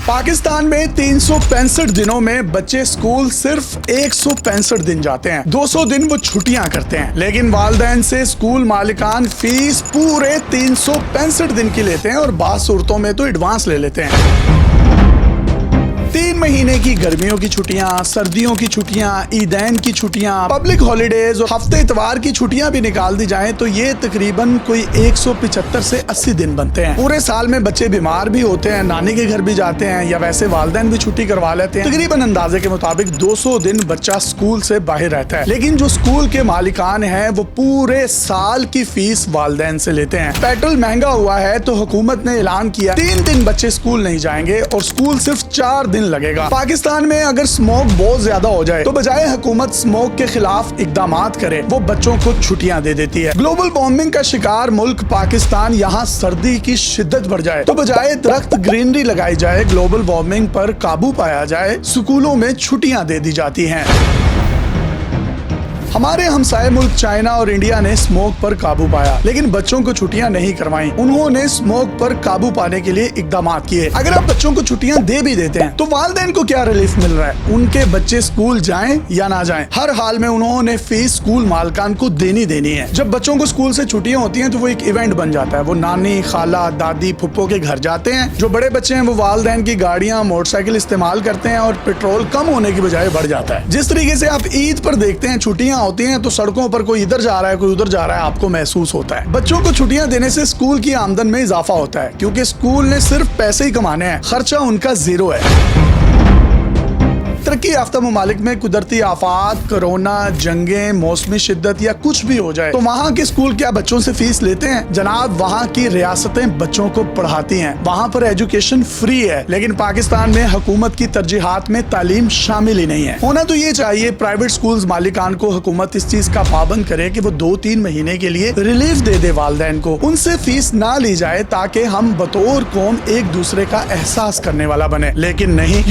पाकिस्तान में 365 दिनों में बच्चे स्कूल सिर्फ 165 दिन जाते हैं। 200 दिन वो छुट्टियां करते हैं, लेकिन वालिदैन से स्कूल मालिकान फीस पूरे 365 दिन की लेते हैं और बाज़ सूरतों में तो एडवांस ले लेते हैं। 3 महीने की गर्मियों की छुट्टियां, सर्दियों की छुट्टियां, ईदैन की छुट्टियां, पब्लिक हॉलीडेज और हफ्ते इतवार की छुट्टियां भी निकाल दी जाएं तो ये तकरीबन कोई 175 से 80 दिन बनते हैं। पूरे साल में बच्चे बीमार भी होते हैं, नानी के घर भी जाते हैं या वैसे वालिदैन भी छुट्टी करवा लेते हैं। तकरीबन अंदाजे के मुताबिक 200 दिन बच्चा स्कूल से बाहर रहता है, लेकिन जो स्कूल के मालिकान हैं वो पूरे साल की फीस वालिदैन से लेते हैं। पेट्रोल महंगा हुआ है तो हुकूमत ने ऐलान किया 3 दिन बच्चे स्कूल नहीं जाएंगे और स्कूल सिर्फ 4 दिन लगेगा। पाकिस्तान में अगर स्मोक बहुत ज्यादा हो जाए तो बजाय हुकूमत स्मोक के खिलाफ इकदामात करे, वो बच्चों को छुट्टियां दे देती है। ग्लोबल वार्मिंग का शिकार मुल्क पाकिस्तान, यहाँ सर्दी की शिद्दत बढ़ जाए तो बजाय दरख्त ग्रीनरी लगाई जाए, ग्लोबल वार्मिंग पर काबू पाया जाए, स्कूलों में छुट्टियां दे दी जाती हैं। हमारे हमसाए मुल्क चाइना और इंडिया ने स्मोक पर काबू पाया, लेकिन बच्चों को छुट्टियां नहीं करवाई। उन्होंने स्मोक पर काबू पाने के लिए इकदामात किए। अगर आप बच्चों को छुट्टियां दे भी देते हैं तो वालिदैन को क्या रिलीफ मिल रहा है? उनके बच्चे स्कूल जाएं या ना जाएं, हर हाल में उन्होंने फीस स्कूल मालिकान को देनी है। जब बच्चों को स्कूल से छुट्टियां होती हैं तो वो एक इवेंट बन जाता है। वो नानी, खाला, दादी, फुप्पो के घर जाते हैं। जो बड़े बच्चे हैं वो वालिदैन की गाड़ियां, मोटरसाइकिल इस्तेमाल करते हैं और पेट्रोल कम होने की बजाय बढ़ जाता है। जिस तरीके से आप ईद पर देखते हैं छुट्टियां होती हैं तो सड़कों पर कोई इधर जा रहा है, कोई उधर जा रहा है, आपको महसूस होता है। बच्चों को छुट्टियां देने से स्कूल की आमदन में इजाफा होता है, क्योंकि स्कूल ने सिर्फ पैसे ही कमाने हैं, खर्चा उनका 0 है। तरक्की याफ्ता ममालिक में कुदरती आफात, कोरोना, जंगें, मौसमी शिद्दत या कुछ भी हो जाए तो वहाँ के स्कूल क्या बच्चों से फीस लेते हैं? जनाब, वहाँ की रियासतें बच्चों को पढ़ाती हैं, वहाँ पर एजुकेशन फ्री है, लेकिन पाकिस्तान में हुकूमत की तरजीहात में तालीम शामिल ही नहीं है। होना तो ये चाहिए प्राइवेट स्कूल मालिकान को हुकूमत इस चीज का पाबंद करे कि वो 2-3 महीने के लिए रिलीफ दे दे वालिदैन को, उनसे फीस ना ली जाए ताकि हम बतौर कौम एक दूसरे का एहसास करने वाला बने, लेकिन नहीं।